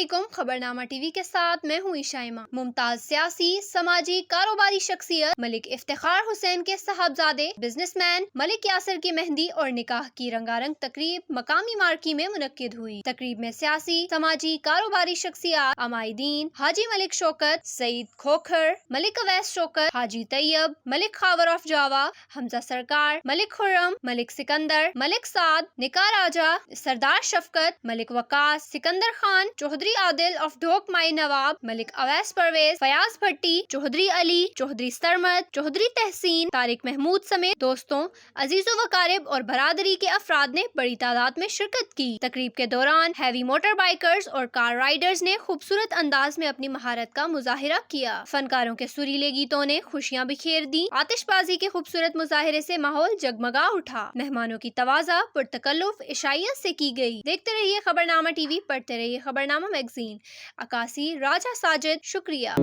अस्सलामुअलैकुम। खबरनामा टीवी के साथ मैं हूँ इशाइमा। मुमताज सियासी, समाजी, कारोबारी शख्सियत मलिक इफ्तिखार हुसैन के साहबजादे बिजनेसमैन मलिक यासिर की मेहंदी और निकाह की रंगारंग तकरीब मकामी मार्की में मुनक्किद हुई। तकरीब में सियासी, समाजी, कारोबारी शख्सियत अमायदीन हाजी मलिक शौकत, सईद खोखर, मलिक अवैस शौकत, हाजी तैयब, मलिक खावर ऑफ जावा, हमजा सरकार, मलिक खुर्रम, मलिक सिकंदर, मलिक साद, निकार राजा, सरदार शफकत, मलिक वकास, सिकंदर खान, चौधरी आदिल ऑफ ढोक माई नवाब, मलिक अवैस परवेज, फयाज भट्टी, चौधरी अली, चौधरी सरमद, चौधरी तहसीन, तारिक महमूद समेत दोस्तों, अजीजों वकारिब और बरादरी के अफराद ने बड़ी तादाद में शिरकत की। तकरीब के दौरान हैवी मोटर बाइकर्स और कार राइडर्स ने खूबसूरत अंदाज में अपनी महारत का मुजाहिरा किया। फनकारों के सुरीले गीतों ने खुशियाँ बिखेर दी। आतिशबाजी के खूबसूरत मुजाहिरे से माहौल जगमगा उठा। मेहमानों की तवाज़ा पुरतकल्लुफ इशाइयत से की गई। देखते रहिए खबरनामा टीवी, पढ़ते रहिए खबरनामा मैगजीन। अकासी राजा साजिद, शुक्रिया।